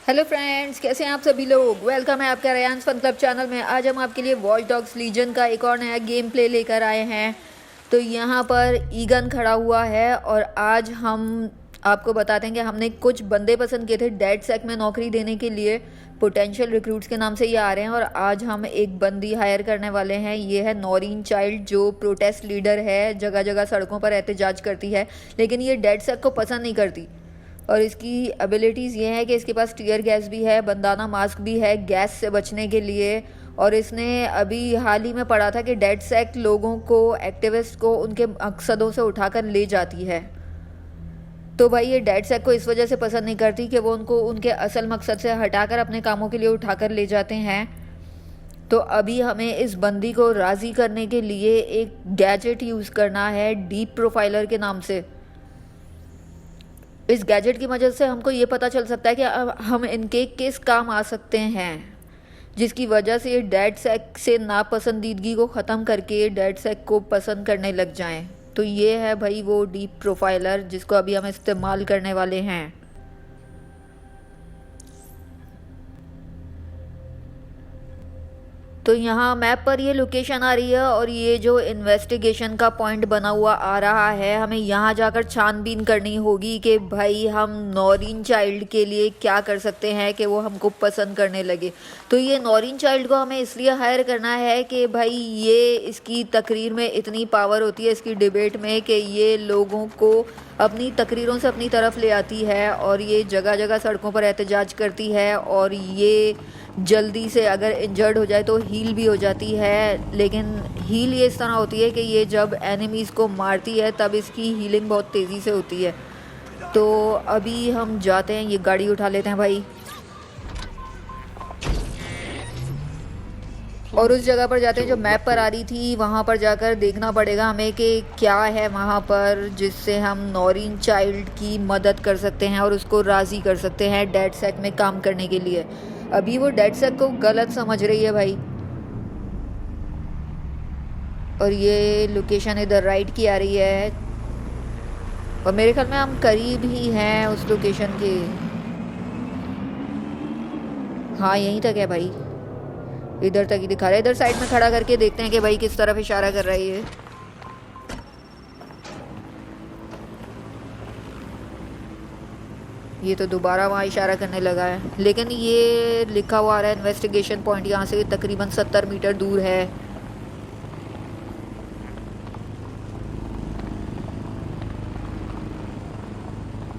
Hello friends, कैसे हैं आप सभी लोग। वेलकम है आपका रेयांस फन क्लब चैनल में। आज हम आपके लिए वॉच डॉग्स लीजन का एक और नया गेम प्ले लेकर आए हैं। तो यहाँ पर ईगन खड़ा हुआ है और आज हम आपको बताते हैं कि हमने कुछ बंदे पसंद किए थे डेड सेक में नौकरी देने के लिए। पोटेंशियल रिक्रूट्स के नाम से ये आ रहे हैं और आज हम एक बंदी हायर करने वाले हैं। ये है नौरीन चाइल्ड, जो प्रोटेस्ट लीडर है, जगह जगह सड़कों पर एहतजाज करती है, लेकिन ये डेड सेक को पसंद नहीं करती। और इसकी एबिलिटीज़ ये है कि इसके पास टीयर गैस भी है, बंदाना मास्क भी है गैस से बचने के लिए। और इसने अभी हाल ही में पढ़ा था कि डेड सेक लोगों को, एक्टिविस्ट को, उनके मकसदों से उठाकर ले जाती है। तो भाई ये डेड सेक को इस वजह से पसंद नहीं करती कि वो उनको उनके असल मकसद से हटाकर अपने कामों के लिए उठाकर ले जाते हैं। तो अभी हमें इस बंदी को राज़ी करने के लिए एक गैजेट यूज़ करना है डीप प्रोफाइलर के नाम से। इस गैजेट की मदद से हमको ये पता चल सकता है कि हम इनके किस काम आ सकते हैं, जिसकी वजह से ये डेड सेक से नापसंदीदगी को ख़त्म करके डेड सेक को पसंद करने लग जाएं। तो ये है भाई वो डीप प्रोफाइलर जिसको अभी हम इस्तेमाल करने वाले हैं। तो यहाँ मैप पर ये लोकेशन आ रही है और ये जो इन्वेस्टिगेशन का पॉइंट बना हुआ आ रहा है, हमें यहाँ जाकर छानबीन करनी होगी कि भाई हम नौरीन चाइल्ड के लिए क्या कर सकते हैं कि वो हमको पसंद करने लगे। तो ये नौरीन चाइल्ड को हमें इसलिए हायर करना है कि भाई ये इसकी तकरीर में इतनी पावर होती है, इसकी डिबेट में, कि ये लोगों को अपनी तकरीरों से अपनी तरफ ले आती है और ये जगह जगह सड़कों पर एहतजाज करती है। और ये जल्दी से अगर इंजर्ड हो जाए तो हील भी हो जाती है, लेकिन हील ये इस तरह होती है कि ये जब एनिमीज़ को मारती है तब इसकी हीलिंग बहुत तेज़ी से होती है। तो अभी हम जाते हैं, ये गाड़ी उठा लेते हैं भाई और उस जगह पर जाते हैं जो मैप पर आ रही थी। वहाँ पर जाकर देखना पड़ेगा हमें कि क्या है वहाँ पर जिससे हम नौरीन चाइल्ड की मदद कर सकते हैं और उसको राज़ी कर सकते हैं डेड सेक में काम करने के लिए। अभी वो डेड सेक को गलत समझ रही है भाई। और ये लोकेशन इधर राइट की आ रही है और मेरे ख्याल में हम करीब ही हैं उस लोकेशन के। हाँ यहीं तक है भाई, इधर तक ही दिखा रहा है। इधर साइड में खड़ा करके देखते हैं कि भाई किस तरफ इशारा कर रहा है ये। ये तो दोबारा वहाँ इशारा करने लगा है, लेकिन ये लिखा हुआ आ रहा है इन्वेस्टिगेशन पॉइंट यहाँ से तकरीबन 70 मीटर दूर है।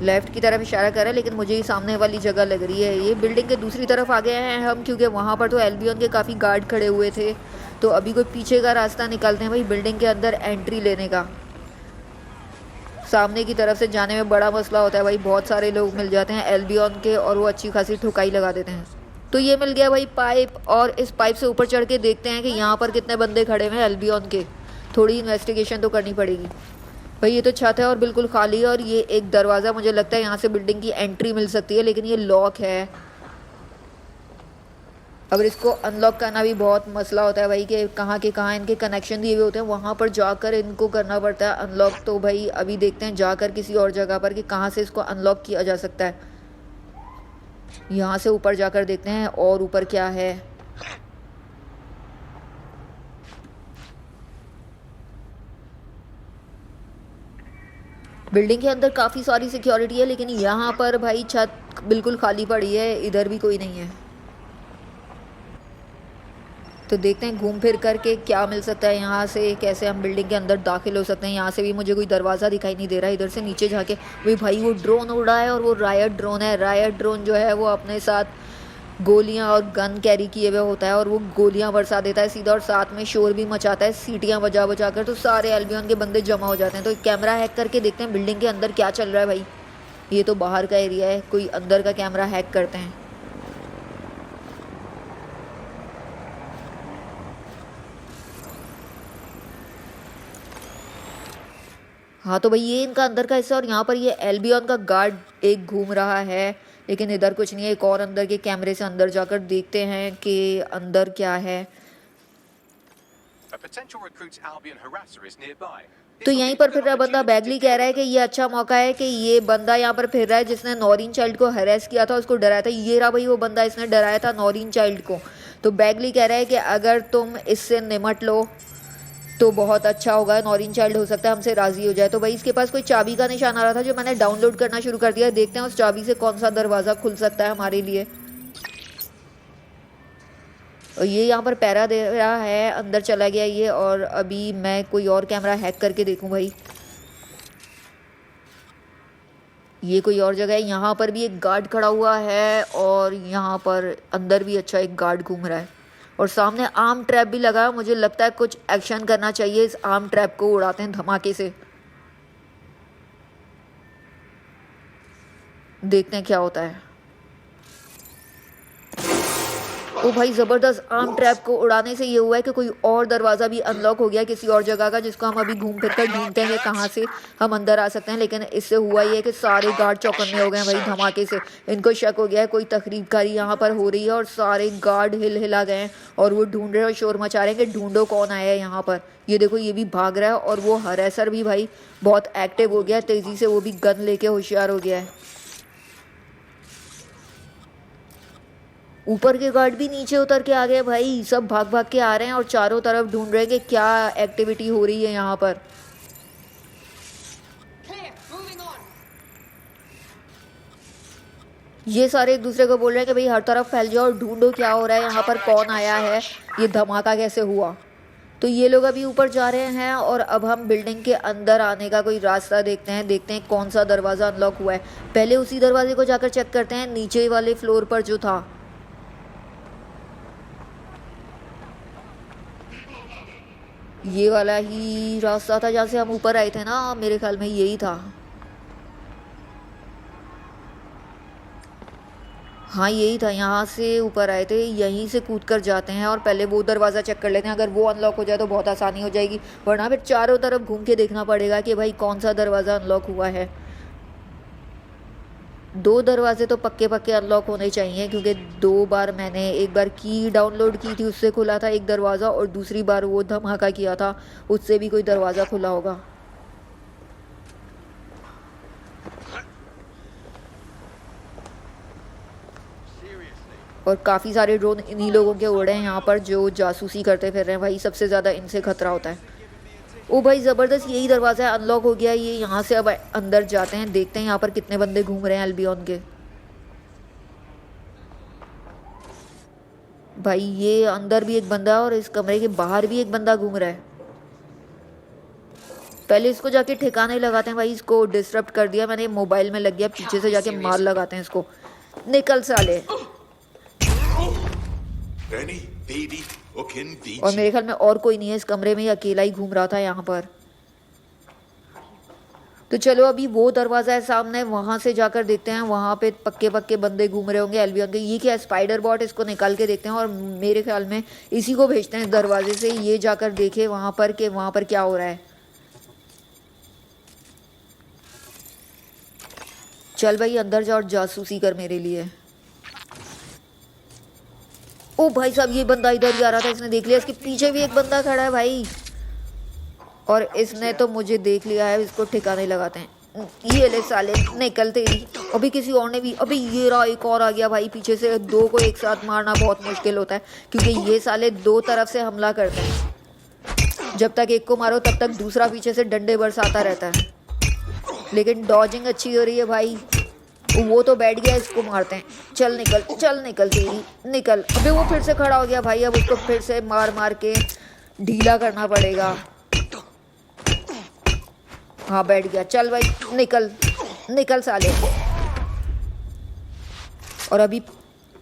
लेफ्ट की तरफ इशारा कर रहा है, लेकिन मुझे ही सामने वाली जगह लग रही है। ये बिल्डिंग के दूसरी तरफ आ गए हैं हम, क्योंकि वहाँ पर तो एल्बियन के काफ़ी गार्ड खड़े हुए थे। तो अभी कोई पीछे का रास्ता निकालते हैं भाई बिल्डिंग के अंदर एंट्री लेने का। सामने की तरफ से जाने में बड़ा मसला होता है भाई, बहुत सारे लोग मिल जाते हैं एल्बियन के और वो अच्छी खासी ठुकाई लगा देते हैं। तो ये मिल गया भाई पाइप, और इस पाइप से ऊपर चढ़ के देखते हैं कि यहाँ पर कितने बंदे खड़े हुए हैं एल्बियन के। थोड़ी इन्वेस्टिगेशन तो करनी पड़ेगी भाई। ये तो छत है और बिल्कुल खाली है और ये एक दरवाज़ा, मुझे लगता है यहाँ से बिल्डिंग की एंट्री मिल सकती है, लेकिन ये लॉक है। अब इसको अनलॉक करना भी बहुत मसला होता है भाई कि कहाँ के कहाँ इनके कनेक्शन दिए हुए होते हैं, वहाँ पर जाकर इनको करना पड़ता है अनलॉक। तो भाई अभी देखते हैं जाकर किसी और जगह पर कि कहाँ से इसको अनलॉक किया जा सकता है। यहाँ से ऊपर जाकर देखते हैं और ऊपर क्या है। बिल्डिंग के अंदर काफ़ी सारी सिक्योरिटी है, लेकिन यहाँ पर भाई छत बिल्कुल खाली पड़ी है, इधर भी कोई नहीं है। तो देखते हैं घूम फिर करके क्या मिल सकता है यहाँ से, कैसे हम बिल्डिंग के अंदर दाखिल हो सकते हैं। यहाँ से भी मुझे कोई दरवाज़ा दिखाई नहीं दे रहा है। इधर से नीचे जाके भाई वो ड्रोन उड़ रहा है और वो रायट ड्रोन है। रायट ड्रोन जो है वो अपने साथ गोलियां और गन कैरी किए हुए होता है और वो गोलियां बरसा देता है सीधा, और साथ में शोर भी मचाता है सीटियां बजा बजा कर। तो सारे एल्बियन के बंदे जमा हो जाते हैं। तो कैमरा हैक करके देखते हैं बिल्डिंग के अंदर क्या चल रहा है भाई। ये तो बाहर का एरिया है, कोई अंदर का कैमरा हैक करते हैं। हाँ तो भाई ये इनका अंदर का हिस्सा, और यहाँ पर ये एल्बियन का गार्ड एक घूम रहा है, लेकिन इधर कुछ नहीं है। एक और अंदर के कैमरे से अंदर जाकर देखते हैं कि अंदर क्या है। A potential recruit's Albion harasser is nearby. तो यहीं पर फिर रहा बंदा बैगली कह रहा है कि ये अच्छा मौका है कि ये बंदा यहाँ पर फिर रहा है जिसने नॉरिन चाइल्ड को हरेस किया था, उसको डराया था। ये रहा भाई वो बंदा, इसने डराया था नॉरिन चाइल्ड को। तो बैगली कह रहा है कि अगर तुम इससे निमट लो तो बहुत अच्छा होगा, नॉरिन चाइल्ड हो सकता है हमसे राजी हो जाए। तो भाई इसके पास कोई चाबी का निशान आ रहा था जो मैंने डाउनलोड करना शुरू कर दिया। देखते हैं उस चाबी से कौन सा दरवाज़ा खुल सकता है हमारे लिए। और ये यहाँ पर पैरा दे रहा है, अंदर चला गया ये। और अभी मैं कोई और कैमरा हैक करके देखूँ भाई। ये कोई और जगह है, यहाँ पर भी एक गार्ड खड़ा हुआ है और यहाँ पर अंदर भी अच्छा एक गार्ड घूम रहा है। और सामने आर्म ट्रैप भी लगा है, मुझे लगता है कुछ एक्शन करना चाहिए। इस आर्म ट्रैप को उड़ाते हैं धमाके से, देखते हैं क्या होता है। ओ भाई ज़बरदस्त, आर्म ट्रैप को उड़ाने से ये हुआ है कि कोई और दरवाज़ा भी अनलॉक हो गया किसी और जगह का, जिसको हम अभी घूम फिर कर ढूंढते हैं कहाँ से हम अंदर आ सकते हैं। लेकिन इससे हुआ ये है कि सारे गार्ड चौकन्ने हो गए हैं भाई धमाके से। इनको शक हो गया है कोई तकरीबकारी यहाँ पर हो रही है और सारे गार्ड हिला गए हैं और वो ढूंढ रहे हैं और शोर मचा रहे हैं कि ढूंढो कौन आया है यहाँ पर। ये देखो ये भी भाग रहा है और वो हरेसर भी भाई बहुत एक्टिव हो गया है, तेज़ी से वो भी गन लेके होशियार हो गया है। ऊपर के गार्ड भी नीचे उतर के आ गए भाई, सब भाग भाग के आ रहे हैं और चारों तरफ ढूंढ रहे हैं कि क्या एक्टिविटी हो रही है यहाँ पर। ये सारे एक दूसरे को बोल रहे हैं कि भाई हर तरफ फैल जाओ और ढूंढो क्या हो रहा है यहाँ पर, कौन आया है, ये धमाका कैसे हुआ। तो ये लोग अभी ऊपर जा रहे हैं और अब हम बिल्डिंग के अंदर आने का कोई रास्ता देखते हैं कौन सा दरवाज़ा अनलॉक हुआ है। पहले उसी दरवाजे को जाकर चेक करते हैं, नीचे वाले फ्लोर पर जो था। ये वाला ही रास्ता था जहाँ से हम ऊपर आए थे ना, मेरे ख्याल में यही था। हाँ यही था, यहाँ से ऊपर आए थे, यहीं से कूद कर जाते हैं और पहले वो दरवाज़ा चेक कर लेते हैं। अगर वो अनलॉक हो जाए तो बहुत आसानी हो जाएगी, वरना फिर चारों तरफ घूम के देखना पड़ेगा कि भाई कौन सा दरवाज़ा अनलॉक हुआ है। 2 दरवाजे तो पक्के पक्के अनलॉक होने चाहिए क्योंकि 2 बार मैंने, एक बार की डाउनलोड की थी उससे खुला था एक दरवाज़ा और दूसरी बार वो धमाका किया था उससे भी कोई दरवाज़ा खुला होगा। और काफ़ी सारे ड्रोन इन्हीं लोगों के उड़े हैं यहाँ पर जो जासूसी करते फिर रहे हैं भाई, सबसे ज़्यादा इनसे खतरा होता है। ओ भाई ज़बरदस्त, यही दरवाज़ा है, अनलॉक हो गया ये। यहाँ से अब अंदर जाते हैं, देखते हैं यहाँ पर कितने बंदे घूम रहे हैं अल्बियन के। भाई ये अंदर भी एक बंदा है और इस कमरे के बाहर भी एक बंदा घूम रहा है। पहले इसको जाके ठिकाने लगाते हैं भाई, इसको डिस्टर्ब कर दिया मैंने, मोबाइल में लग गया, पीछे से जाके मार लगाते हैं इसको। निकल साले। और मेरे ख्याल में और कोई नहीं है इस कमरे में, अकेला ही घूम रहा था यहाँ पर। तो चलो अभी वो दरवाज़ा है सामने, वहाँ से जाकर देखते हैं, वहाँ पे पक्के पक्के बंदे घूम रहे होंगे एल्बियन के। ये क्या है, स्पाइडर बॉट, इसको निकाल के देखते हैं और मेरे ख्याल में इसी को भेजते हैं दरवाजे से, ये जाकर देखे वहाँ पर कि वहाँ पर क्या हो रहा है। चल भाई अंदर जा और जासूसी कर मेरे लिए। ओ भाई साहब ये बंदा इधर ही आ रहा था, इसने देख लिया, इसके पीछे भी एक बंदा खड़ा है भाई और इसने तो मुझे देख लिया है, इसको ठिकाने लगाते हैं। ये ले साले, निकल तेरी। अभी किसी और ने भी, अभी ये रहा एक और आ गया भाई पीछे से। 2 को एक साथ मारना बहुत मुश्किल होता है क्योंकि ये साले 2 तरफ से हमला करते हैं। जब तक एक को मारो तब तक दूसरा पीछे से डंडे बरसाता रहता है, लेकिन डॉजिंग अच्छी हो रही है भाई। वो तो बैठ गया, इसको मारते हैं। चल निकल तेरी, निकल। अबे वो फिर से खड़ा हो गया भाई, अब उसको फिर से मार मार के ढीला करना पड़ेगा। हाँ बैठ गया, चल भाई निकल साले। और अभी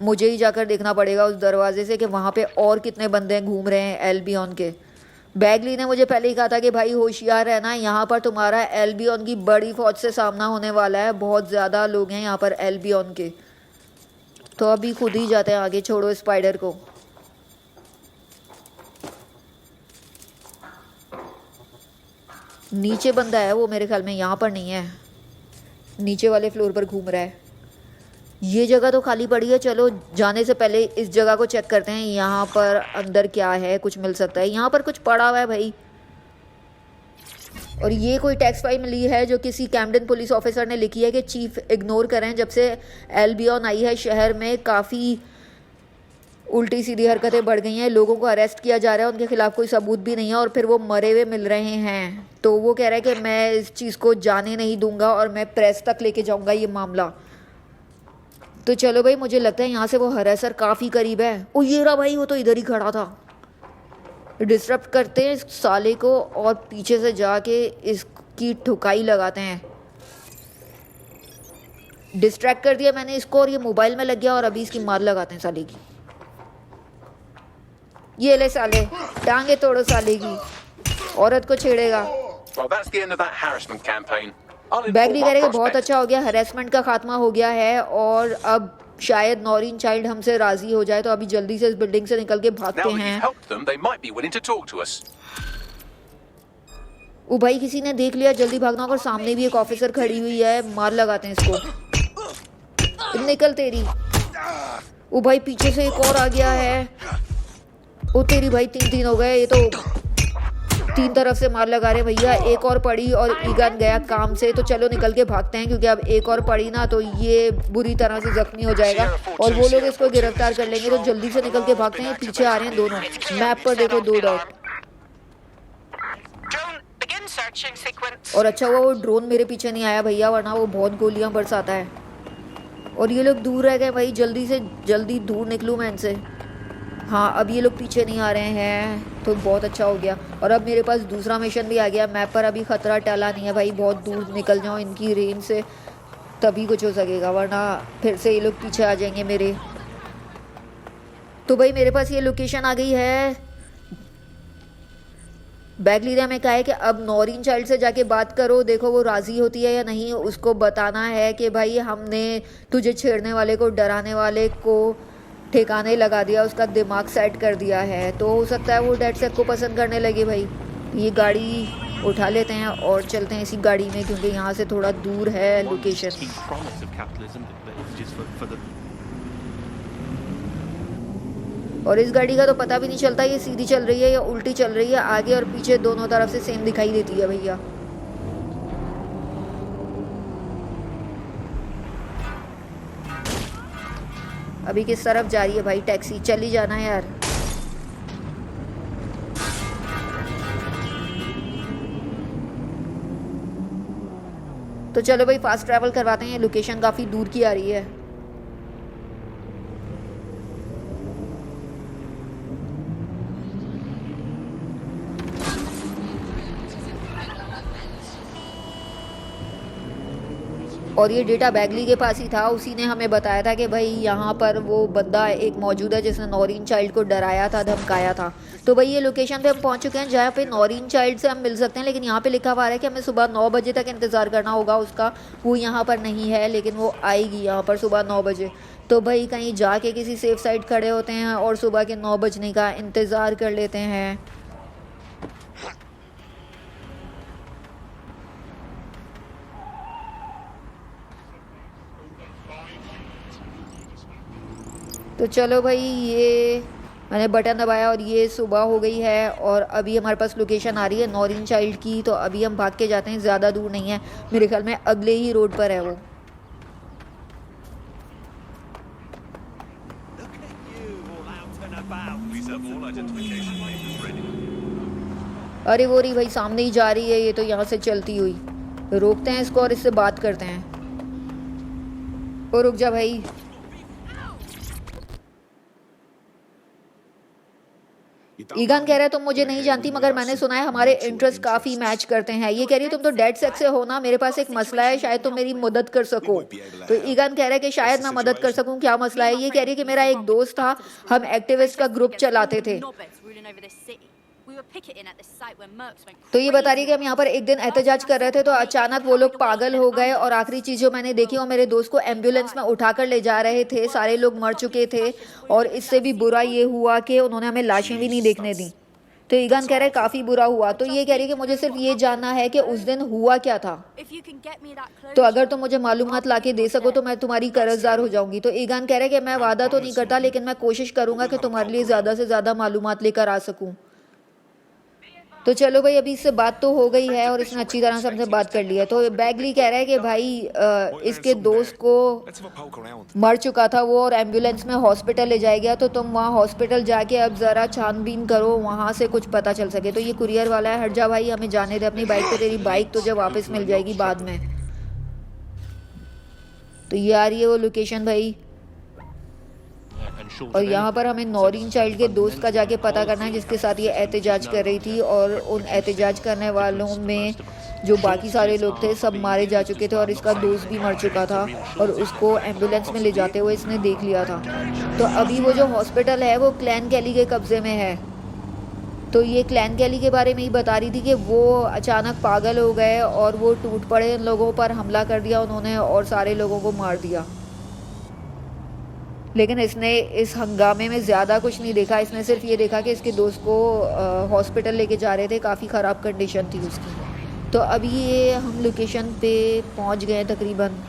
मुझे ही जाकर देखना पड़ेगा उस दरवाजे से कि वहाँ पे और कितने बंदे घूम रहे हैं एल्बियन के। बैगली ने मुझे पहले ही कहा था कि भाई होशियार रहना, यहाँ पर तुम्हारा एल्बियन की बड़ी फौज से सामना होने वाला है, बहुत ज़्यादा लोग हैं यहाँ पर एल्बियन के। तो अभी खुद ही जाते हैं आगे, छोड़ो स्पाइडर को। नीचे बंदा है वो मेरे ख्याल में, यहाँ पर नहीं है, नीचे वाले फ्लोर पर घूम रहा है। ये जगह तो खाली पड़ी है, चलो जाने से पहले इस जगह को चेक करते हैं। यहाँ पर अंदर क्या है, कुछ मिल सकता है। यहाँ पर कुछ पड़ा हुआ है भाई। और ये कोई टेक्स्ट फाइल मिली है जो किसी कैम्पटन पुलिस ऑफिसर ने लिखी है कि चीफ इग्नोर करें। जब से एल्बियन आई है शहर में काफ़ी उल्टी सीधी हरकतें बढ़ गई हैं, लोगों को अरेस्ट किया जा रहा है, उनके खिलाफ कोई सबूत भी नहीं है और फिर वो मरे हुए मिल रहे हैं। तो वो कह रहा है कि मैं इस चीज़ को जाने नहीं दूंगा और मैं प्रेस तक लेके जाऊंगा ये मामला। तो चलो भाई, मुझे लगता है यहाँ से वो हरासर काफ़ी करीब है। ओ ये रहा भाई, वो तो इधर ही खड़ा था। डिस्टर्ब करते हैं इस साले को और पीछे से जाके इसकी ठुकाई लगाते हैं। डिस्ट्रैक्ट कर दिया मैंने इसको और ये मोबाइल में लग गया और अभी इसकी मार लगाते हैं साले की। ये ले साले, टांगे तोड़ो साले की, औरत को छेड़ेगा। Well, that's the end of that harassment campaign. I'll बैगली inform our करेगा, बहुत prospect. अच्छा हो गया, हरेसमेंट का खात्मा हो गया है और अब शायद नौरीन चाइल्ड हमसे राजी हो जाए। तो अभी जल्दी से इस बिल्डिंग से निकल के भागते Now that हैं। you've helped them, they might be willing to talk to us. ओ भाई, किसी ने देख लिया, जल्दी भागना होगा। सामने भी एक ऑफिसर खड़ी हुई है, मार लगाते हैं इसको। निकल तेरी। ओ भाई, पीछे से एक और आ गया है। ओ तेरी भाई, 3-3 हो गए। ये तो 3 तरफ से मार लगा रहे भैया। एक और पड़ी और ईगन गया काम से। तो चलो निकल के भागते हैं, क्योंकि अब एक और पड़ी ना तो ये बुरी तरह से जख्मी हो जाएगा और वो लोग इसको गिरफ्तार कर लेंगे। तो जल्दी से निकल के भागते हैं। पीछे आ रहे हैं दोनों। मैप पर देखो 2 डॉट। और अच्छा हुआ वो ड्रोन मेरे पीछे नहीं आया भैया, वरना वो बहुत गोलियां बरसाता है। और ये लोग दूर रह गए भाई, जल्दी से जल्दी दूर निकलूँ मैं इनसे। हाँ, अब ये लोग पीछे नहीं आ रहे हैं तो बहुत अच्छा हो गया। और अब मेरे पास दूसरा मिशन भी आ गया। मैप पर अभी खतरा टला नहीं है भाई, बहुत दूर निकल जाओ इनकी रेंज से तभी कुछ हो सकेगा, वरना फिर से ये लोग पीछे आ जाएंगे मेरे। तो भाई मेरे पास ये लोकेशन आ गई है। बैगलीरिया में कहा है कि अब नौरीन चाइल्ड से जाके बात करो, देखो वो राज़ी होती है या नहीं। उसको बताना है कि भाई हमने तुझे छेड़ने वाले को, डराने वाले को ठिकाने लगा दिया, उसका दिमाग सेट कर दिया है। तो हो सकता है वो डेडसेक को पसंद करने लगे भाई। ये गाड़ी उठा लेते हैं और चलते हैं इसी गाड़ी में, क्योंकि यहाँ से थोड़ा दूर है लोकेशन। और इस गाड़ी का तो पता भी नहीं चलता ये सीधी चल रही है या उल्टी चल रही है। आगे और पीछे दोनों तरफ से सेम दिखाई देती है भैया। अभी किस तरफ जा रही है भाई टैक्सी? चली जाना है यार। तो चलो भाई फास्ट ट्रैवल करवाते हैं, लोकेशन काफ़ी दूर की आ रही है। और ये डेटा बैगली के पास ही था, उसी ने हमें बताया था कि भाई यहाँ पर वो बंदा एक मौजूद है जिसने नौरीन चाइल्ड को डराया था, धमकाया था। तो भाई ये लोकेशन पे हम पहुँच चुके हैं जहाँ पे नौरीन चाइल्ड से हम मिल सकते हैं। लेकिन यहाँ पे लिखा हुआ है कि हमें सुबह 9 बजे तक इंतज़ार करना होगा उसका। वो यहाँ पर नहीं है, लेकिन वो आएगी यहाँ पर सुबह 9 बजे। तो भाई कहीं जाके किसी सेफ साइड खड़े होते हैं और सुबह के 9 बजने का इंतज़ार कर लेते हैं। तो चलो भाई, ये मैंने बटन दबाया और ये सुबह हो गई है और अभी हमारे पास लोकेशन आ रही है नौरीन चाइल्ड की। तो अभी हम भाग के जाते हैं, ज़्यादा दूर नहीं है, मेरे ख्याल में अगले ही रोड पर है वो। अरे वो रही भाई, सामने ही जा रही है ये तो, यहाँ से चलती हुई। रोकते हैं इसको और इससे बात करते हैं। ओ रुक जा भाई। ईगन कह रहा है तुम मुझे नहीं जानती, मगर मैंने सुना है हमारे इंटरेस्ट काफ़ी मैच करते हैं। ये कह रही है तुम तो डेड सेक्स से हो ना, मेरे पास एक मसला है, शायद तुम मेरी मदद कर सको। तो ईगन कह रहा है कि शायद मैं मदद कर सकूं। क्या मसला है? ये कह रही है कि मेरा एक दोस्त था, हम एक्टिविस्ट का ग्रुप चलाते थे। तो ये बता रही है कि हम यहाँ पर एक दिन एहतजाज कर रहे थे तो अचानक वो लोग पागल हो गए और आखिरी चीज़ जो मैंने देखी, वो मेरे दोस्त को एम्बुलेंस में उठाकर ले जा रहे थे। सारे लोग मर चुके थे और इससे भी बुरा ये हुआ कि उन्होंने हमें लाशें भी नहीं देखने दी। तो ईगान कह रहा है काफ़ी बुरा हुआ। तो ये कह रही है कि मुझे सिर्फ ये जानना है कि उस दिन हुआ क्या था, तो अगर तुम मुझे मालूमात ला के दे सको तो मैं तुम्हारी कर्जदार हो जाऊंगी। तो ईगान कह रहा है कि मैं वादा तो नहीं करता, लेकिन मैं कोशिश करूंगा कि तुम्हारे लिए ज़्यादा से ज़्यादा मालूमात लेकर आ सकूं। तो चलो भाई, अभी इससे बात तो हो गई है और इसने अच्छी तरह से हमसे बात कर ली है। तो बैगली कह रहा है कि भाई इसके दोस्त को मर चुका था वो, और एम्बुलेंस में हॉस्पिटल ले जाया गया, तो तुम वहाँ हॉस्पिटल जाके अब ज़रा छानबीन करो, वहाँ से कुछ पता चल सके। तो ये कुरियर वाला है, हट जा भाई, हमें जाने दे अपनी बाइक पे, तेरी बाइक तुझे वापस मिल जाएगी बाद में। तो ये आ रही है वो लोकेशन भाई, और यहाँ पर हमें नौरीन चाइल्ड के दोस्त का जाके पता करना है जिसके साथ ये एहतजाज कर रही थी, और उन एहतजाज करने वालों में जो बाकी सारे लोग थे सब मारे जा चुके थे, और इसका दोस्त भी मर चुका था, और उसको एम्बुलेंस में ले जाते हुए इसने देख लिया था। तो अभी वो जो हॉस्पिटल है वो क्लैन कैली के कब्जे में है। तो ये क्लैन कैली के बारे में ही बता रही थी कि वो अचानक पागल हो गए और वो टूट पड़े, इन लोगों पर हमला कर दिया उन्होंने और सारे लोगों को मार दिया। लेकिन इसने इस हंगामे में ज़्यादा कुछ नहीं देखा, इसने सिर्फ ये देखा कि इसके दोस्त को हॉस्पिटल लेके जा रहे थे, काफ़ी ख़राब कंडीशन थी उसकी। तो अभी ये हम लोकेशन पे पहुंच गए तकरीबन।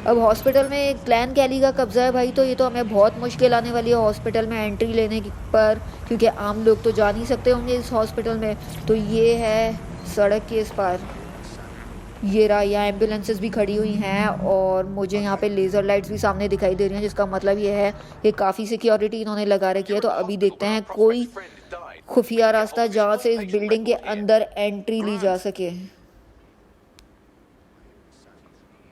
अब हॉस्पिटल में क्लैन कैली का कब्ज़ा है भाई, तो ये तो हमें बहुत मुश्किल आने वाली है हॉस्पिटल में एंट्री लेने पर, क्योंकि आम लोग तो जा नहीं सकते होंगे इस हॉस्पिटल में। तो ये है सड़क के इस पार, ये रहा, यहाँ एम्बुलेंसेस भी खड़ी हुई हैं, और मुझे यहाँ पे लेज़र लाइट्स भी सामने दिखाई दे रही हैं, जिसका मतलब ये है कि काफ़ी सिक्योरिटी इन्होंने लगा रखी है। तो अभी देखते हैं कोई खुफिया रास्ता जहाँ से इस बिल्डिंग के अंदर एंट्री ली जा सके।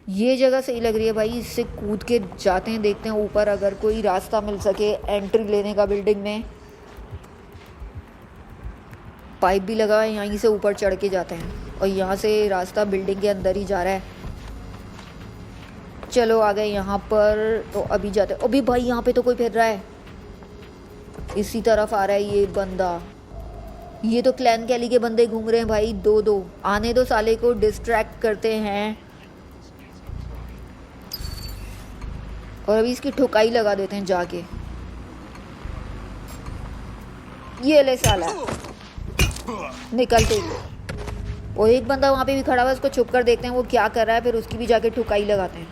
ये जगह सही लग रही है भाई, इससे कूद के जाते हैं, देखते हैं ऊपर अगर कोई रास्ता मिल सके एंट्री लेने का बिल्डिंग में। पाइप भी लगा है, यहीं से ऊपर चढ़ के जाते हैं, और यहाँ से रास्ता बिल्डिंग के अंदर ही जा रहा है। चलो आ गए यहाँ पर, तो अभी जाते हैं। अभी भाई यहाँ पे तो कोई फिर रहा है, इसी तरफ आ रहा है ये बंदा। ये तो क्लैन कैली के बंदे घूम रहे हैं भाई, दो दो, आने दो साले को, डिस्ट्रैक्ट करते हैं। और अभी इसकी ठुकाई लगा देते हैं जाके। ये ले साला, निकलते ही। और एक बंदा वहाँ पे भी खड़ा हुआ है, उसको छुप कर देखते हैं वो क्या कर रहा है, फिर उसकी भी जाके ठुकाई लगाते हैं।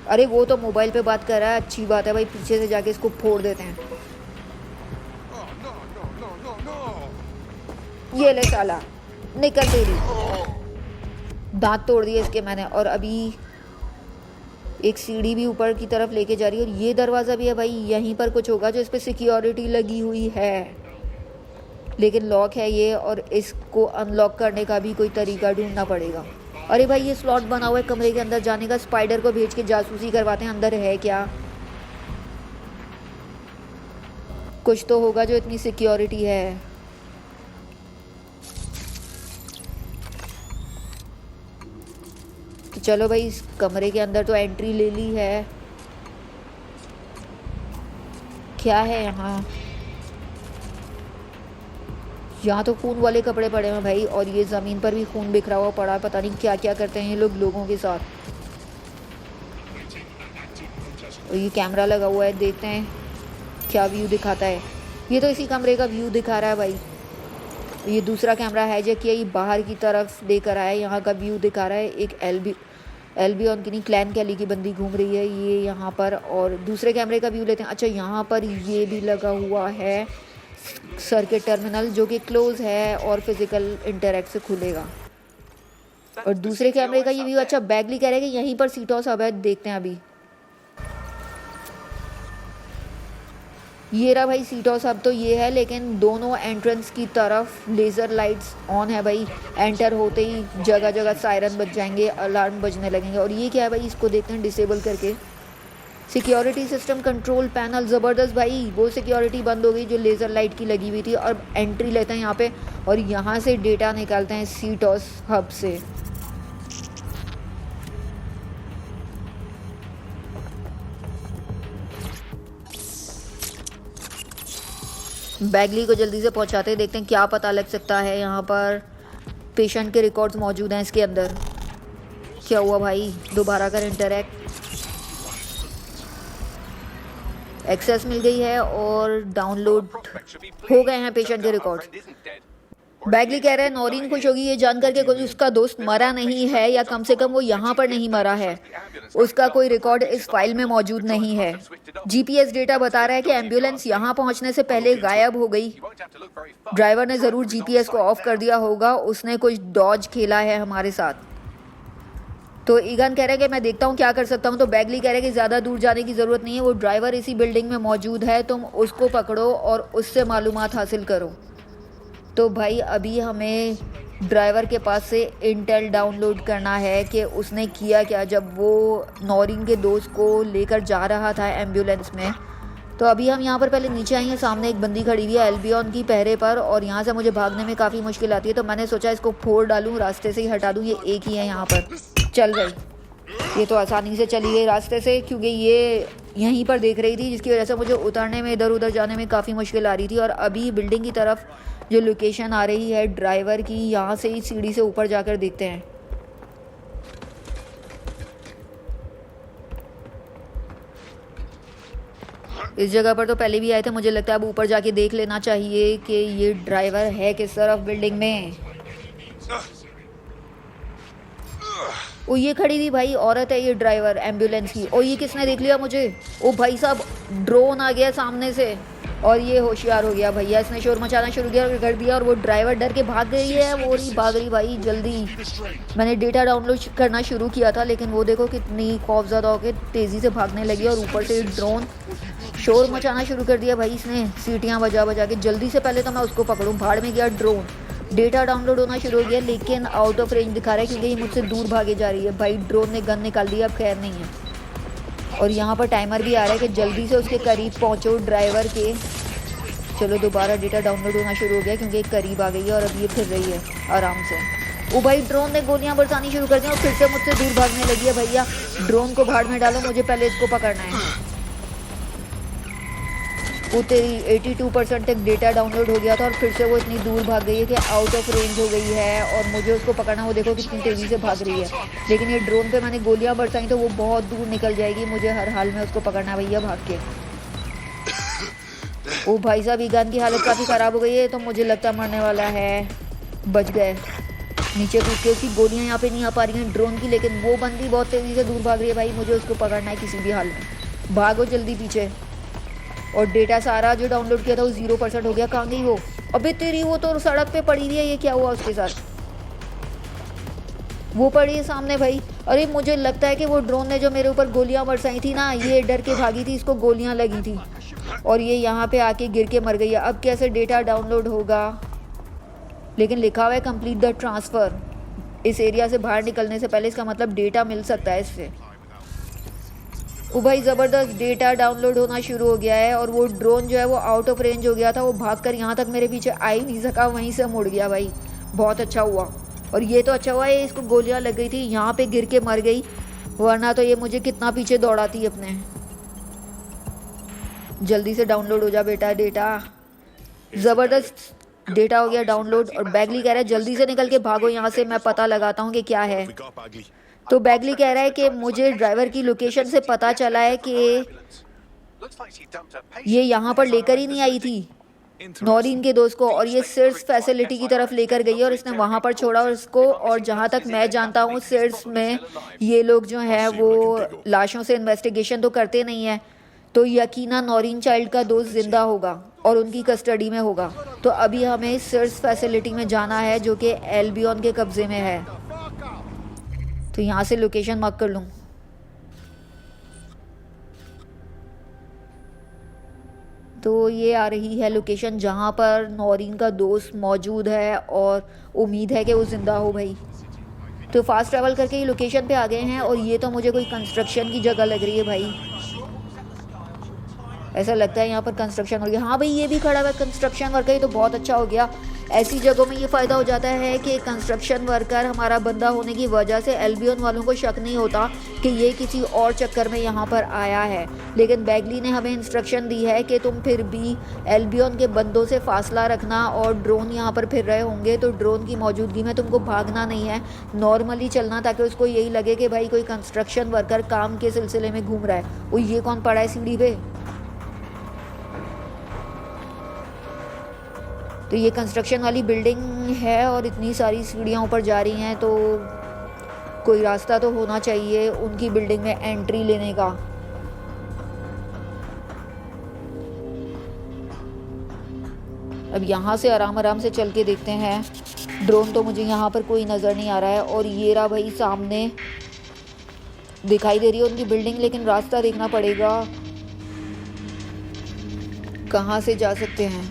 अरे वो तो मोबाइल पे बात कर रहा है, अच्छी बात है भाई, पीछे से जाके इसको फोड़ देते हैं। ये ले साला, निकल तेरी, दांत तोड़ दिए इसके मैंने। और अभी एक सीढ़ी भी ऊपर की तरफ लेके जा रही है, और ये दरवाज़ा भी है भाई, यहीं पर कुछ होगा जो इस पर सिक्योरिटी लगी हुई है, लेकिन लॉक है ये, और इसको अनलॉक करने का भी कोई तरीका ढूंढना पड़ेगा। अरे भाई ये स्लॉट बना हुआ है कमरे के अंदर जाने का, स्पाइडर को भेज के जासूसी करवाते हैं अंदर है क्या, कुछ तो होगा जो इतनी सिक्योरिटी है। तो चलो भाई, इस कमरे के अंदर तो एंट्री ले ली है। क्या है यहाँ? यहाँ तो खून वाले कपड़े पड़े हैं भाई, और ये ज़मीन पर भी खून बिखरा हुआ पड़ा है, पता नहीं क्या क्या करते हैं ये लोग लोगों के साथ। और ये कैमरा लगा हुआ है, देखते हैं क्या व्यू दिखाता है। ये तो इसी कमरे का व्यू दिखा रहा है भाई। ये दूसरा कैमरा है जो कि ये बाहर की तरफ लेकर आया है, यहाँ का व्यू दिखा रहा है। एक एलबी ऑन की नहीं, क्लैन कैली की बंदी घूम रही है ये यहाँ पर। और दूसरे कैमरे का व्यू लेते हैं। अच्छा, यहाँ पर ये भी लगा हुआ है सर्किट टर्मिनल, जो कि क्लोज है और फिजिकल इंटरैक्ट से खुलेगा। और दूसरे कैमरे का ये व्यू, अच्छा बैगली कह रहे हैं कि यहीं पर सीटॉस हब है, देखते हैं अभी। ये रहा भाई सीटॉस हब, तो ये है, लेकिन दोनों एंट्रेंस की तरफ लेज़र लाइट्स ऑन है भाई। एंटर होते ही जगह जगह सायरन बज जाएंगे, अलार्म बजने लगेंगे। और ये क्या है भाई, इसको देखते हैं डिसेबल करके। सिक्योरिटी सिस्टम कंट्रोल पैनल, ज़बरदस्त भाई, वो सिक्योरिटी बंद हो गई जो लेज़र लाइट की लगी हुई थी। और एंट्री लेते हैं यहाँ पे, और यहाँ से डेटा निकालते हैं सीटॉस हब से। बैगली को जल्दी से पहुँचाते, देखते हैं क्या पता लग सकता है। यहाँ पर पेशेंट के रिकॉर्ड्स मौजूद हैं इसके अंदर। क्या हुआ भाई, दोबारा कर इंटरैक्ट। एक्सेस मिल गई है और डाउनलोड हो गए हैं पेशेंट के रिकॉर्ड। बैगली कह रहा है नौरीन खुश होगी ये जानकर के कोई उसका दोस्त मरा नहीं है, या कम से कम वो यहाँ पर नहीं मरा है। उसका कोई रिकॉर्ड इस फाइल में मौजूद नहीं है। जीपीएस डेटा बता रहा है कि एम्बुलेंस यहाँ पहुँचने से पहले गायब हो गई। ड्राइवर ने ज़रूर जीपीएस को ऑफ कर दिया होगा, उसने कुछ डॉज खेला है हमारे साथ। तो ईगन कह रहा है कि मैं देखता हूँ क्या कर सकता हूँ। तो बैगली कह रहा है कि ज़्यादा दूर जाने की ज़रूरत नहीं है, वो ड्राइवर इसी बिल्डिंग में मौजूद है, तुम उसको पकड़ो और उससे मालूमात हासिल करो। तो भाई अभी हमें ड्राइवर के पास से इंटेल डाउनलोड करना है कि उसने किया क्या जब वो नौरीन के दोस्त को लेकर जा रहा था एम्बुलेंस में। तो अभी हम यहाँ पर पहले नीचे आई हैं, सामने एक बंदी खड़ी हुई है एल्बियन की पहरे पर, और यहाँ से मुझे भागने में काफ़ी मुश्किल आती है। तो मैंने सोचा इसको फोड़ डालूँ, रास्ते से ही हटा दूँ, ये एक ही है यहाँ पर। चल गई, ये तो आसानी से चली गई रास्ते से, क्योंकि ये यहीं पर देख रही थी, जिसकी वजह से मुझे उतरने में इधर उधर जाने में काफ़ी मुश्किल आ रही थी। और अभी बिल्डिंग की तरफ जो लोकेशन आ रही है ड्राइवर की, यहाँ से ही सीढ़ी से ऊपर जाकर देखते हैं। इस जगह पर तो पहले भी आए थे, मुझे लगता है अब ऊपर जाके देख लेना चाहिए कि ये ड्राइवर है किस तरफ बिल्डिंग में। ओ ये खड़ी हुई भाई औरत है, ये ड्राइवर एम्बुलेंस की। और ये किसने देख लिया मुझे? ओ भाई साहब, ड्रोन आ गया सामने से और ये होशियार हो गया भैया, इसने शोर मचाना शुरू किया और कर दिया, और वो ड्राइवर डर के भाग गई है। वो नहीं भाग रही भाई जल्दी। मैंने डेटा डाउनलोड करना शुरू किया था, लेकिन वो देखो कितनी खौफज़दा होकर तेज़ी से भागने लगी, और ऊपर से ड्रोन शोर मचाना शुरू कर दिया भाई इसने, सीटियाँ बजा बजा के। जल्दी से पहले तो मैं उसको पकड़ूँ, भाड़ में गया ड्रोन। डेटा डाउनलोड होना शुरू हो गया, लेकिन आउट ऑफ रेंज दिखा रहा है क्योंकि ये मुझसे दूर भागे जा रही है। भाई ड्रोन ने गन निकाल दिया, अब खैर नहीं है। और यहाँ पर टाइमर भी आ रहा है कि जल्दी से उसके करीब पहुँचो ड्राइवर के। चलो दोबारा डेटा डाउनलोड होना शुरू हो गया क्योंकि एक करीब आ गई है और अब ये फिर रही है आराम से। वो भाई ड्रोन ने गोलियां बरसानी शुरू कर दी और फिर से मुझसे दूर भागने लगी है। भैया ड्रोन को भाड़ में डालो, मुझे पहले इसको पकड़ना है। वो तेरी 82% तक डेटा डाउनलोड हो गया था और फिर से वो इतनी दूर भाग गई है कि आउट ऑफ रेंज हो गई है, और मुझे उसको पकड़ना। वो देखो कितनी तेज़ी से भाग रही है, लेकिन ये ड्रोन पे मैंने गोलियां बरसाई तो वो बहुत दूर निकल जाएगी। मुझे हर हाल में उसको पकड़ना है भैया भाग के। ओ भाई साहब, ईगान की हालत काफ़ी ख़राब हो गई है, तो मुझे लगता है मरने वाला है। बच गए, नीचे कूद के। उसकी गोलियाँ यहाँ पे नहीं आ पा रही हैं ड्रोन की, लेकिन वो बंदी बहुत तेज़ी से दूर भाग रही है। भाई मुझे उसको पकड़ना है किसी भी हाल में, भागो जल्दी पीछे। और डेटा सारा जो डाउनलोड किया था वो 0% हो गया। कहाँ गई वो? अबे तेरी, वो तो सड़क पे पड़ी हुई है, ये क्या हुआ उसके साथ? वो पड़ी है सामने भाई। अरे मुझे लगता है कि वो ड्रोन ने जो मेरे ऊपर गोलियां बरसाई थी ना, ये डर के भागी थी, इसको गोलियां लगी थी और ये यहाँ पे आके गिर के मर गई है। अब कैसे डेटा डाउनलोड होगा? लेकिन लिखा हुआ है कंप्लीट द ट्रांसफ़र। इस एरिया से बाहर निकलने से पहले, इसका मतलब डेटा मिल सकता है इससे। वो भाई ज़बरदस्त डेटा डाउनलोड होना शुरू हो गया है, और वो ड्रोन जो है वो आउट ऑफ रेंज हो गया था। वो भागकर यहाँ तक मेरे पीछे आ ही नहीं सका, वहीं से मुड़ गया भाई। बहुत अच्छा हुआ। और ये तो अच्छा हुआ है इसको गोलियां लग गई थी, यहाँ पे गिर के मर गई, वरना तो ये मुझे कितना पीछे दौड़ाती अपने। जल्दी से डाउनलोड हो जा बेटा डेटा। ज़बरदस्त डेटा हो गया डाउनलोड। और बैगली कह रहा है जल्दी से निकल के भागो यहाँ से, मैं पता लगाता हूँ कि क्या है। तो बैगली कह रहा है कि मुझे ड्राइवर की लोकेशन से पता चला है कि ये यहाँ पर लेकर ही नहीं आई थी नौरीन के दोस्त को, और ये सिर्स फैसिलिटी की तरफ लेकर गई है और इसने वहाँ पर छोड़ा उसको। और जहाँ तक मैं जानता हूँ सिर्स में ये लोग जो हैं वो लाशों से इन्वेस्टिगेशन तो करते नहीं हैं, तो यकीनन नौरीन चाइल्ड का दोस्त जिंदा होगा और उनकी कस्टडी में होगा। तो अभी हमें सिर्स फैसिलिटी में जाना है जो कि एल्बियन के कब्जे में है। तो यहाँ से लोकेशन मार्क कर लूँ। तो ये आ रही है लोकेशन जहाँ पर नौरीन का दोस्त मौजूद है, और उम्मीद है कि वो ज़िंदा हो भाई। तो फास्ट ट्रैवल करके ये लोकेशन पे आ गए हैं, और ये तो मुझे कोई कंस्ट्रक्शन की जगह लग रही है भाई। ऐसा लगता है यहाँ पर कंस्ट्रक्शन हो गया। हाँ भाई, ये भी खड़ा हुआ है कंस्ट्रक्शन वर्कर, ये तो बहुत अच्छा हो गया। ऐसी जगहों में ये फ़ायदा हो जाता है कि कंस्ट्रक्शन वर्कर हमारा बंदा होने की वजह से एल्बियन वालों को शक नहीं होता कि ये किसी और चक्कर में यहाँ पर आया है। लेकिन बैगली ने हमें इंस्ट्रक्शन दी है कि तुम फिर भी एल्बियन के बंदों से फासला रखना, और ड्रोन यहाँ पर फिर रहे होंगे तो ड्रोन की मौजूदगी में तुमको भागना नहीं है, नॉर्मली चलना, ताकि उसको यही लगे कि भाई कोई कंस्ट्रक्शन वर्कर काम के सिलसिले में घूम रहा है। वो ये कौन पड़ा है सीढ़ी पे? तो ये कंस्ट्रक्शन वाली बिल्डिंग है और इतनी सारी सीढ़ियाँ ऊपर जा रही हैं, तो कोई रास्ता तो होना चाहिए उनकी बिल्डिंग में एंट्री लेने का। अब यहाँ से आराम आराम से चल के देखते हैं। ड्रोन तो मुझे यहाँ पर कोई नज़र नहीं आ रहा है। और ये रहा भाई सामने दिखाई दे रही है उनकी बिल्डिंग, लेकिन रास्ता देखना पड़ेगा कहाँ से जा सकते हैं।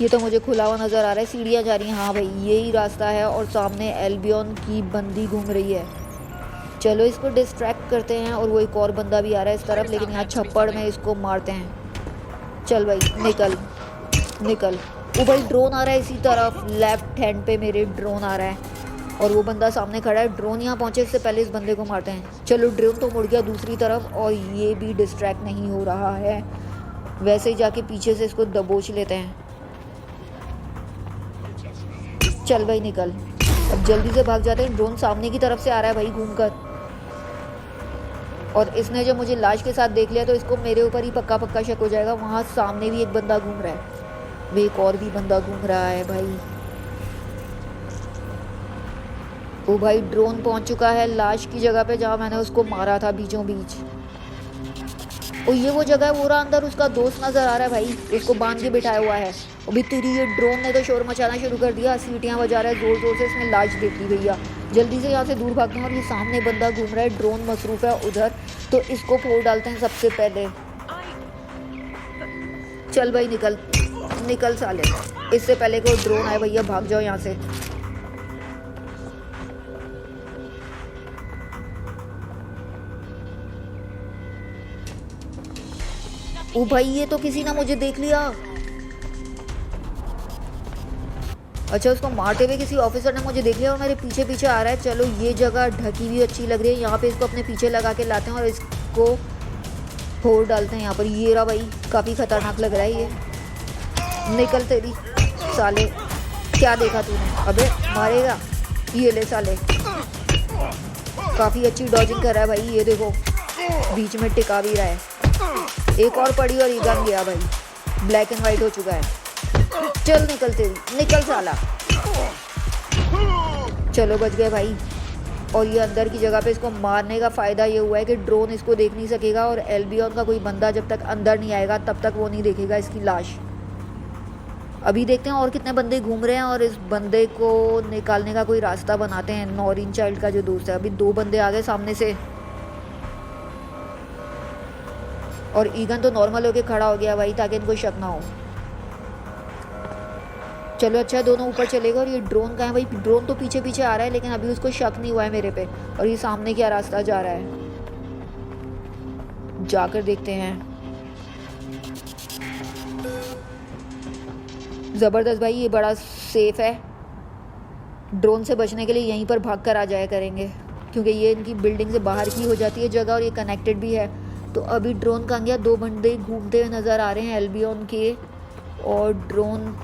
ये तो मुझे खुला हुआ नज़र आ रहा है, सीढ़ियाँ जा रही हैं। हाँ भाई यही रास्ता है और सामने एल्बियन की बंदी घूम रही है। चलो इसको डिस्ट्रैक्ट करते हैं। और वो एक और बंदा भी आ रहा है इस तरफ, लेकिन यहाँ छप्पड़ में इसको मारते हैं। चल भाई निकल निकल। वो भाई ड्रोन आ रहा है इसी तरफ, लेफ्ट हैंड पे मेरे ड्रोन आ रहा है और वो बंदा सामने खड़ा है। ड्रोन यहाँ पहुँचे इससे पहले इस बंदे को मारते हैं। चलो ड्रोन तो मुड़ गया दूसरी तरफ और ये भी डिस्ट्रैक्ट नहीं हो रहा है। वैसे ही जाके पीछे से इसको दबोच लेते हैं। चल भाई निकल। अब जल्दी से भाग जाते हैं। ड्रोन सामने की तरफ से आ रहा है भाई घूमकर, और इसने जो मुझे लाश के साथ देख लिया तो इसको मेरे ऊपर ही पक्का पक्का शक हो जाएगा। वहाँ सामने भी एक बंदा घूम रहा है, वे एक और भी बंदा घूम रहा है भाई। वो भाई ड्रोन पहुंच चुका है लाश की जगह पे जहाँ मैंने उसको मारा था बीचों बीच। और ये वो जगह है, वो रहा अंदर उसका दोस्त नज़र आ रहा है भाई, उसको बांध के बिठाया हुआ है। अभी तेरी ये ड्रोन ने तो शोर मचाना शुरू कर दिया, सीटियाँ बजा रहा है ज़ोर ज़ोर से। इसने लाश देख ली भैया, जल्दी से यहाँ से दूर भागते हैं। और ये सामने बंदा घूम रहा है, ड्रोन मसरूफ़ है उधर, तो इसको फोड़ डालते हैं सबसे पहले। चल भाई निकल निकल साले, इससे पहले कोई ड्रोन आए भैया, भाग जाओ यहाँ से। ओ भाई ये तो किसी ने मुझे देख लिया। अच्छा उसको मारते हुए किसी ऑफिसर ने मुझे देख लिया और मेरे पीछे पीछे आ रहा है। चलो ये जगह ढकी हुई अच्छी लग रही है, यहाँ पे इसको अपने पीछे लगा के लाते हैं और इसको फोड़ डालते हैं यहाँ पर। ये रहा भाई, काफ़ी खतरनाक लग रहा है ये। निकल तेरी साले, क्या देखा तूने? अबे मारेगा, ये ले साले। काफ़ी अच्छी डॉजिंग कर रहा है भाई, ये देखो बीच में टिका भी रहा है। एक और पड़ी और ईगन गया भाई, ब्लैक एंड वाइट हो चुका है। चल निकल तेरी, निकल साला। चलो बच गए भाई। और ये अंदर की जगह पे इसको मारने का फ़ायदा ये हुआ है कि ड्रोन इसको देख नहीं सकेगा और एल्बियन का कोई बंदा जब तक अंदर नहीं आएगा तब तक वो नहीं देखेगा इसकी लाश। अभी देखते हैं और कितने बंदे घूम रहे हैं और इस बंदे को निकालने का कोई रास्ता बनाते हैं। नॉरिन चाइल्ड का जो दोस्त है, अभी 2 बंदे आ गए सामने से और ईगन तो नॉर्मल होके खड़ा हो गया भाई ताकि इनको शक ना हो। चलो अच्छा दोनों ऊपर चलेगा। और ये ड्रोन कहाँ है भाई? ड्रोन तो पीछे पीछे आ रहा है लेकिन अभी उसको शक नहीं हुआ है मेरे पे। और ये सामने क्या रास्ता जा रहा है, जाकर देखते हैं। ज़बरदस्त भाई, ये बड़ा सेफ है। ड्रोन से बचने के लिए यहीं पर भाग कर आ जाया करेंगे क्योंकि ये इनकी बिल्डिंग से बाहर की हो जाती है जगह और ये कनेक्टेड भी है। तो अभी ड्रोन कहाँ गया? 2 बंदे घूमते हुए नज़र आ रहे हैं एल्बियन के और ड्रोन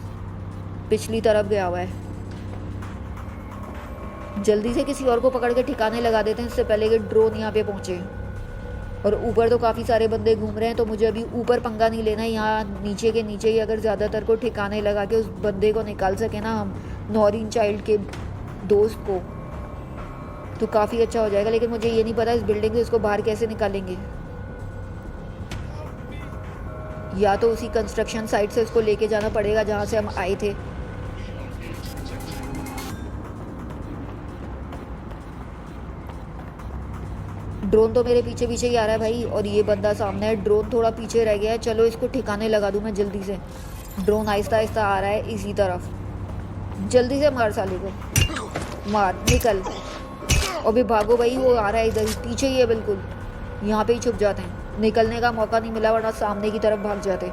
पिछली तरफ गया हुआ है। जल्दी से किसी और को पकड़ के ठिकाने लगा देते हैं इससे पहले कि ड्रोन यहाँ पे पहुँचे। और ऊपर तो काफ़ी सारे बंदे घूम रहे हैं तो मुझे अभी ऊपर पंगा नहीं लेना है। यहाँ नीचे के नीचे ही अगर ज़्यादातर को ठिकाने लगा के उस बंदे को निकाल सके ना हम, नॉरिन चाइल्ड के दोस्त को, तो काफ़ी अच्छा हो जाएगा। लेकिन मुझे ये नहीं पता इस बिल्डिंग से इसको बाहर कैसे निकालेंगे। या तो उसी कंस्ट्रक्शन साइट से उसको लेके जाना पड़ेगा जहाँ से हम आए थे। ड्रोन तो मेरे पीछे पीछे ही आ रहा है भाई और ये बंदा सामने है। ड्रोन थोड़ा पीछे रह गया है, चलो इसको ठिकाने लगा दूँ मैं जल्दी से। ड्रोन आहिस्ता आहिस्ता आ रहा है इसी तरफ, जल्दी से मार साले को, मार, निकल। और भी भागो भाई, वो आ रहा है इधर ही, पीछे ही है बिल्कुल, यहाँ पे ही छुप जाते हैं। निकलने का मौका नहीं मिला वरना सामने की तरफ भाग जाते।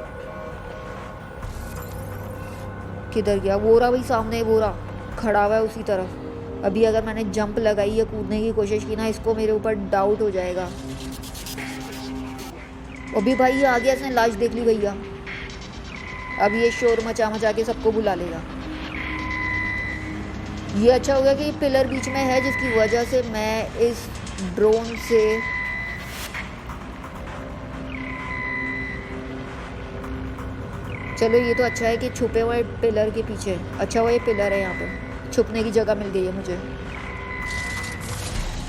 किधर गया? वो रहा भाई सामने, वो रहा खड़ा हुआ है उसी तरफ। अभी अगर मैंने जंप लगाई या कूदने की कोशिश की ना, इसको मेरे ऊपर डाउट हो जाएगा। अभी भाई ये आ गया, इसने लाश देख ली भैया। अब ये शोर मचा मचा के सबको बुला लेगा। ये अच्छा हो गया कि पिलर बीच में है जिसकी वजह से मैं इस ड्रोन से चलो ये तो अच्छा है कि छुपे हुए पिलर के पीछे, अच्छा हुआ ये पिलर है, यहाँ पे छुपने की जगह मिल गई है मुझे।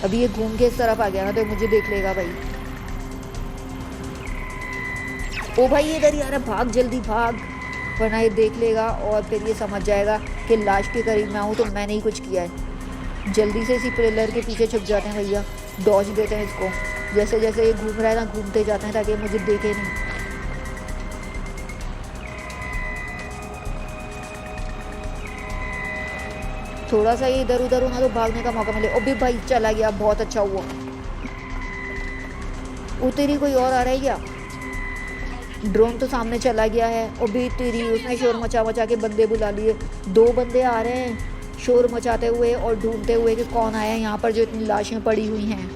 अभी ये घूम के इस तरफ आ गया ना तो मुझे देख लेगा भाई। ओ भाई इधर ही आ रहा, भाग जल्दी भाग, वरना ये देख लेगा और फिर ये समझ जाएगा कि लाश के करीब मैं हूँ तो मैंने ही कुछ किया है। जल्दी से इसी पिलर के पीछे छुप जाते हैं भैया, डॉज देते हैं इसको। जैसे जैसे ये घूम रहा है ना घूमते जाते हैं ताकि मुझे देखे नहीं। थोड़ा सा ये इधर उधर होना तो भागने का मौका मिले। ओ भी भाई चला गया, बहुत अच्छा हुआ। तेरी कोई और आ रहा है क्या? ड्रोन तो सामने चला गया है। ओ भी तेरी, उसने शोर मचा मचा के बंदे बुला लिए। 2 बंदे आ रहे हैं शोर मचाते हुए और ढूंढते हुए कि कौन आया है यहाँ पर जो इतनी लाशें पड़ी हुई हैं।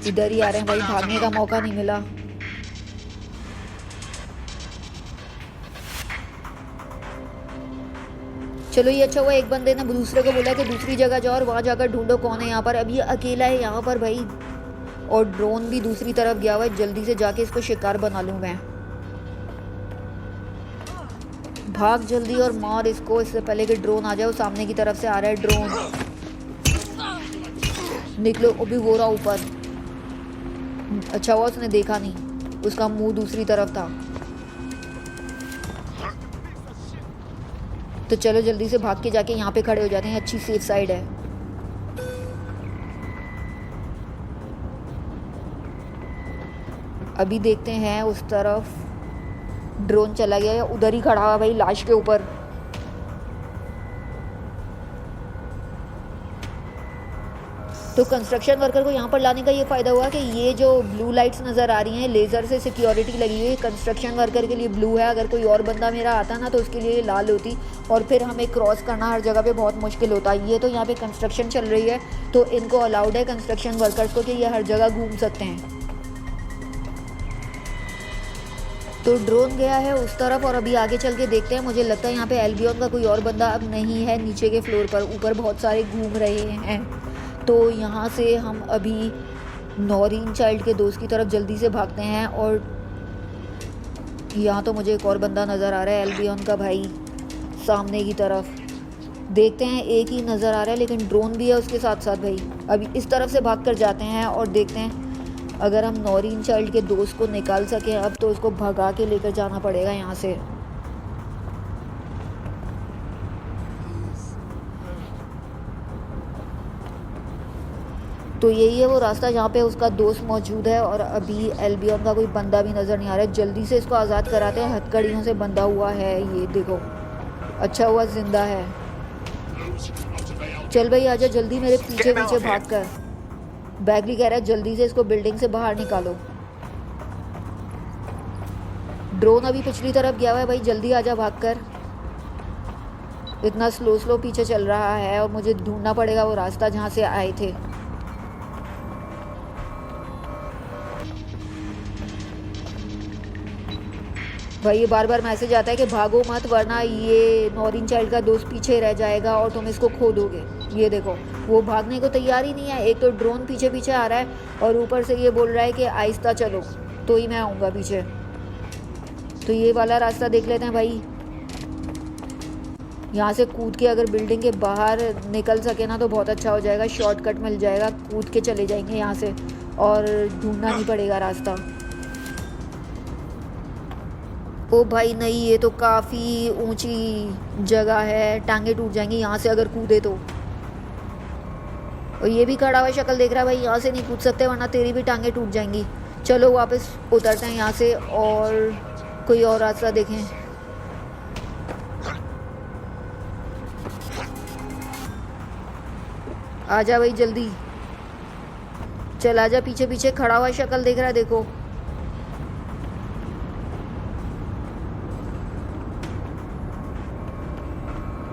इधर ही आ रहे हैं भाई, भागने का मौका नहीं मिला। चलो ये अच्छा हुआ एक बंदे ने दूसरे को बोला कि दूसरी जगह जाओ और वहाँ जाकर ढूंढो कौन है यहाँ पर। अब ये अकेला है यहाँ पर भाई, और ड्रोन भी दूसरी तरफ गया हुआ है। जल्दी से जाके इसको शिकार बना लूँ मैं। भाग जल्दी और मार इसको, इससे पहले कि ड्रोन आ जाए। वो सामने की तरफ से आ रहा है ड्रोन, निकलो। वो भी हो रहा ऊपर। अच्छा हुआ उसने देखा नहीं, उसका मुंह दूसरी तरफ था। तो चलो जल्दी से भाग के जाके यहाँ पे खड़े हो जाते हैं, अच्छी सेफ साइड है। अभी देखते हैं उस तरफ ड्रोन चला गया या उधर ही खड़ा हुआ भाई लाश के ऊपर। तो कंस्ट्रक्शन वर्कर को यहाँ पर लाने का ये फ़ायदा हुआ कि ये जो ब्लू लाइट्स नज़र आ रही हैं लेज़र से सिक्योरिटी लगी हुई है, कंस्ट्रक्शन वर्कर के लिए ब्लू है। अगर कोई और बंदा मेरा आता ना तो उसके लिए लाल होती, और फिर हमें क्रॉस करना हर जगह पे बहुत मुश्किल होता। ये तो यहाँ पे कंस्ट्रक्शन चल रही है तो इनको अलाउड है कंस्ट्रक्शन वर्कर्स को कि ये हर जगह घूम सकते हैं। तो ड्रोन गया है उस तरफ और अभी आगे चल के देखते हैं। मुझे लगता है यहाँ पे एल्बियन का कोई और बंदा अब नहीं है नीचे के फ्लोर पर, ऊपर बहुत सारे घूम रहे हैं। तो यहाँ से हम अभी नौरीन चाइल्ड के दोस्त की तरफ जल्दी से भागते हैं। और यहाँ तो मुझे एक और बंदा नज़र आ रहा है एल्बियन का भाई, सामने की तरफ देखते हैं। एक ही नज़र आ रहा है लेकिन ड्रोन भी है उसके साथ साथ भाई। अभी इस तरफ से भाग कर जाते हैं और देखते हैं अगर हम नौरीन चाइल्ड के दोस्त को निकाल सकें। अब तो उसको भगा के लेकर जाना पड़ेगा यहाँ से। तो यही है वो रास्ता जहाँ पे उसका दोस्त मौजूद है। और अभी एल्बियन का कोई बंदा भी नज़र नहीं आ रहा है। जल्दी से इसको आज़ाद कराते हैं, हथकड़ियों से बंधा हुआ है ये देखो। अच्छा हुआ जिंदा है। चल भाई आजा जल्दी मेरे पीछे पीछे भाग कर। बैगली कह रहा है जल्दी से इसको बिल्डिंग से बाहर निकालो। ड्रोन अभी पिछली तरफ गया हुआ है भाई, जल्दी आजा भाग कर। इतना स्लो पीछे चल रहा है और मुझे ढूंढना पड़ेगा वो रास्ता जहाँ से आए थे। भाई ये बार बार मैसेज आता है कि भागो मत वरना ये नौरीन चाइल्ड का दोस्त पीछे रह जाएगा और तुम इसको खो दोगे। ये देखो वो भागने को तैयार ही नहीं है। एक तो ड्रोन पीछे पीछे आ रहा है और ऊपर से ये बोल रहा है कि आहिस्ता चलो तो ही मैं आऊँगा पीछे। तो ये वाला रास्ता देख लेते हैं भाई, यहाँ से कूद के अगर बिल्डिंग के बाहर निकल सके ना तो बहुत अच्छा हो जाएगा। शॉर्टकट मिल जाएगा, कूद के चले जाएंगे यहाँ से और ढूंढना नहीं पड़ेगा रास्ता। ओ भाई नहीं, ये तो काफ़ी ऊंची जगह है, टांगे टूट जाएंगी यहाँ से अगर कूदे तो। और ये भी खड़ा हुआ शक्ल देख रहा है भाई, यहाँ से नहीं कूद सकते वरना तेरी भी टांगे टूट जाएंगी। चलो वापस उतरते हैं यहाँ से और कोई और रास्ता देखें। आजा भाई जल्दी, चल आजा। पीछे पीछे खड़ा हुआ शक्ल देख रहा है देखो।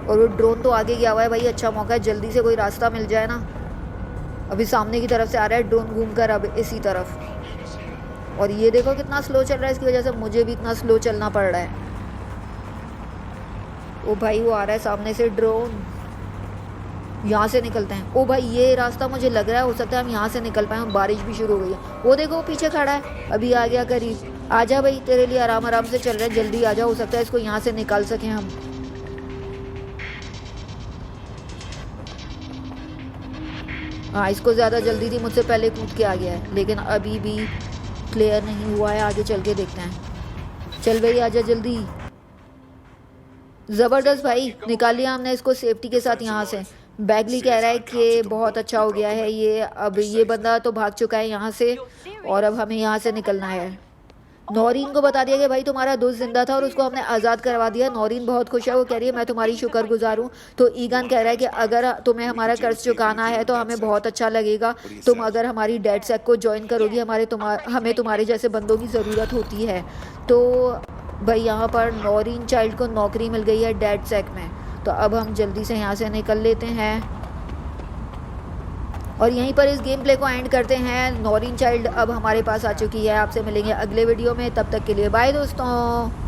और वो ड्रोन तो आगे गया हुआ है भाई, अच्छा मौका है जल्दी से कोई रास्ता मिल जाए ना। अभी सामने की तरफ से आ रहा है ड्रोन घूमकर अब इसी तरफ। और ये देखो कितना स्लो चल रहा है, इसकी वजह से मुझे भी इतना स्लो चलना पड़ रहा है। ओ भाई वो आ रहा है सामने से ड्रोन। यहाँ से निकलते हैं। ओ भाई ये रास्ता मुझे लग रहा है हो सकता है हम यहाँ से निकल पाए। बारिश भी शुरू हो गई है। वो देखो वो पीछे खड़ा है, अभी आ गया करीब। आजा भाई, तेरे लिए आराम आराम से चल रहे हैं, जल्दी आजा, हो सकता है इसको यहाँ से निकाल सकें हम। हाँ इसको ज़्यादा जल्दी थी, मुझसे पहले कूद के आ गया है, लेकिन अभी भी क्लियर नहीं हुआ है। आगे चल के देखते हैं। चल भाई आजा जल्दी। ज़बरदस्त भाई, निकाल लिया हमने इसको सेफ्टी के साथ यहाँ से। बैगली कह रहा है कि बहुत अच्छा हो गया है ये, अब ये बंदा तो भाग चुका है यहाँ से और अब हमें यहाँ से निकलना है। नौरीन को बता दिया कि भाई तुम्हारा दोस्त जिंदा था और उसको हमने आज़ाद करवा दिया। नौरीन बहुत खुश है, वो कह रही है मैं तुम्हारी शुक्रगुजार हूँ। तो ईगान कह रहा है कि अगर तुम्हें हमारा कर्ज चुकाना है तो हमें बहुत अच्छा लगेगा, तुम अगर हमारी डेड सेक को ज्वाइन करोगी, हमें तुम्हारे जैसे बंदों की ज़रूरत होती है। तो भाई यहाँ पर नौरीन चाइल्ड को नौकरी मिल गई है डेड सेक में। तो अब हम जल्दी से यहाँ से निकल लेते हैं और यहीं पर इस गेम प्ले को एंड करते हैं। नौरीन चाइल्ड अब हमारे पास आ चुकी है। आपसे मिलेंगे अगले वीडियो में, तब तक के लिए बाय दोस्तों।